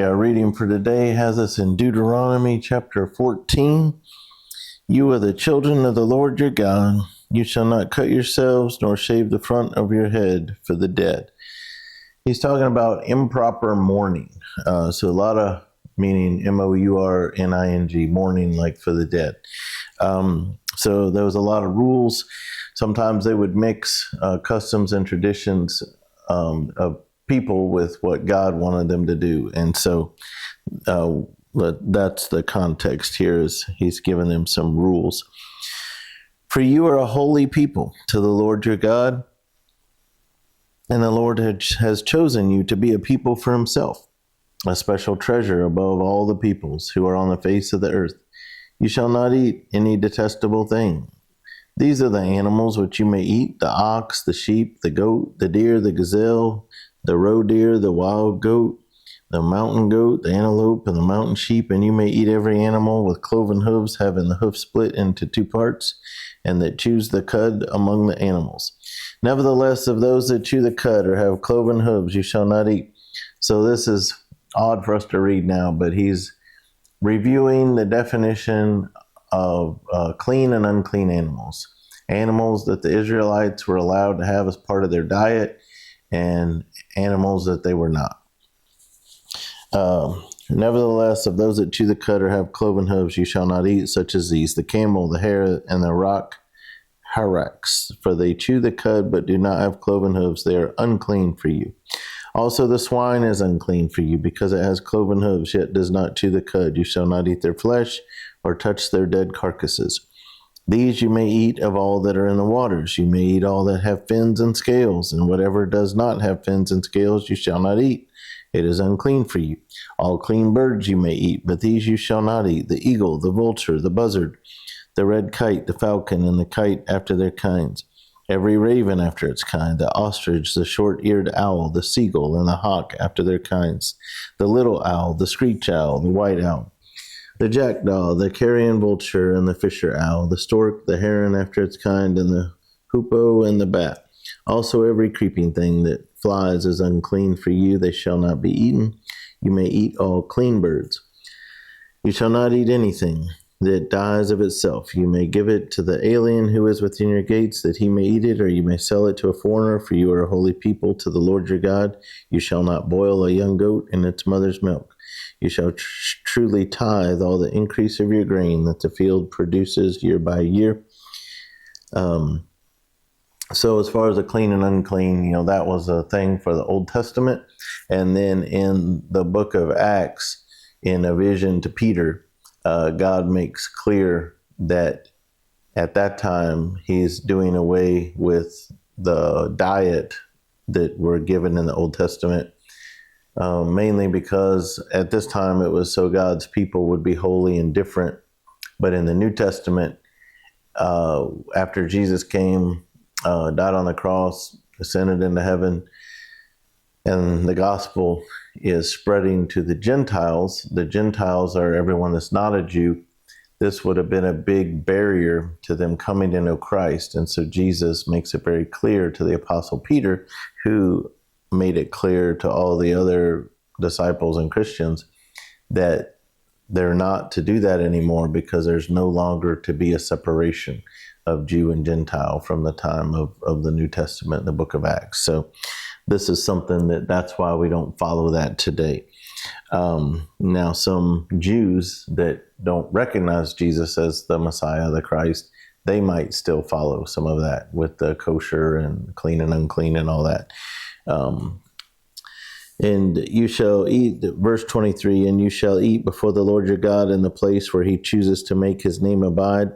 Our reading for today has us in Deuteronomy chapter 14. You are the children of the Lord your God. You shall not cut yourselves nor shave the front of your head for the dead. He's talking about improper mourning. So a lot of meaning mourning, mourning like for the dead. So there was a lot of rules. Sometimes they would mix customs and traditions of people with what God wanted them to do. And so that's the context here, is he's given them some rules. For you are a holy people to the Lord your God, and the Lord has chosen you to be a people for himself, a special treasure above all the peoples who are on the face of the earth. You shall not eat any detestable thing. These are the animals which you may eat: the ox, the sheep, the goat, the deer, the gazelle, the roe deer, the wild goat, the mountain goat, the antelope, and the mountain sheep. And you may eat every animal with cloven hooves, having the hoof split into two parts, and that chews the cud among the animals. Nevertheless, of those that chew the cud or have cloven hooves, you shall not eat. So this is odd for us to read now, but he's reviewing the definition of clean and unclean animals. Animals that the Israelites were allowed to have as part of their diet, and animals that they were not. Nevertheless, of those that chew the cud or have cloven hooves, you shall not eat, such as these: the camel, the hare, and the rock hyrax. For they chew the cud, but do not have cloven hooves. They are unclean for you. Also the swine is unclean for you, because it has cloven hooves, yet does not chew the cud. You shall not eat their flesh, or touch their dead carcasses. These you may eat of all that are in the waters. You may eat all that have fins and scales, and whatever does not have fins and scales you shall not eat. It is unclean for you. All clean birds you may eat, but these you shall not eat: the eagle, the vulture, the buzzard, the red kite, the falcon, and the kite after their kinds, every raven after its kind, the ostrich, the short-eared owl, the seagull, and the hawk after their kinds, the little owl, the screech owl, the white owl, the jackdaw, the carrion vulture, and the fisher owl, the stork, the heron after its kind, and the hoopoe and the bat. Also every creeping thing that flies is unclean for you. They shall not be eaten. You may eat all clean birds. You shall not eat anything that dies of itself. You may give it to the alien who is within your gates, that he may eat it, or you may sell it to a foreigner, for you are a holy people to the Lord your God. You shall not boil a young goat in its mother's milk. You shall truly tithe all the increase of your grain that the field produces year by year. So as far as the clean and unclean, that was a thing for the Old Testament. And then in the book of Acts, in a vision to Peter, God makes clear that at that time he's doing away with the diet that were given in the Old Testament. Mainly because at this time it was so God's people would be holy and different. But in the New Testament, after Jesus came, died on the cross, ascended into heaven, and the gospel is spreading to the Gentiles. The Gentiles are everyone that's not a Jew. This would have been a big barrier to them coming to know Christ. And so Jesus makes it very clear to the Apostle Peter, who made it clear to all the other disciples and Christians that they're not to do that anymore, because there's no longer to be a separation of Jew and Gentile from the time of the New Testament, the book of Acts. So this is something that's why we don't follow that today. Now, some Jews that don't recognize Jesus as the Messiah, the Christ, they might still follow some of that with the kosher and clean and unclean and all that. And you shall eat, verse 23, and you shall eat before the Lord your God in the place where he chooses to make his name abide,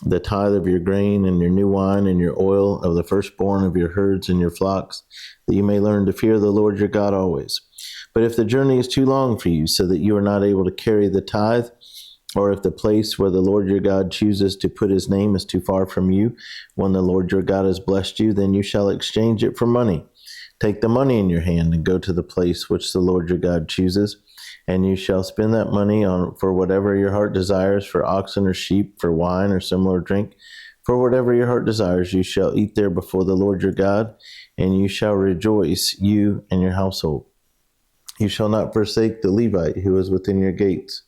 the tithe of your grain and your new wine and your oil, of the firstborn of your herds and your flocks, that you may learn to fear the Lord your God always. But if the journey is too long for you, so that you are not able to carry the tithe, or if the place where the Lord your God chooses to put his name is too far from you, when the Lord your God has blessed you, then you shall exchange it for money. Take the money in your hand and go to the place which the Lord your God chooses, and you shall spend that money for whatever your heart desires, for oxen or sheep, for wine or similar drink. For whatever your heart desires, you shall eat there before the Lord your God, and you shall rejoice, you and your household. You shall not forsake the Levite who is within your gates,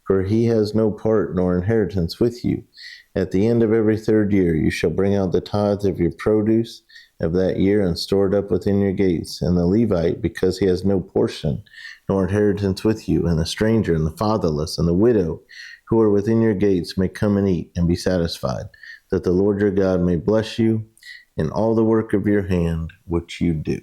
for he has no part nor inheritance with you. At the end of every 3rd year you shall bring out the tithe of your produce of that year and store it up within your gates. And the Levite, because he has no portion nor inheritance with you, and the stranger and the fatherless and the widow who are within your gates may come and eat and be satisfied, that the Lord your God may bless you in all the work of your hand which you do.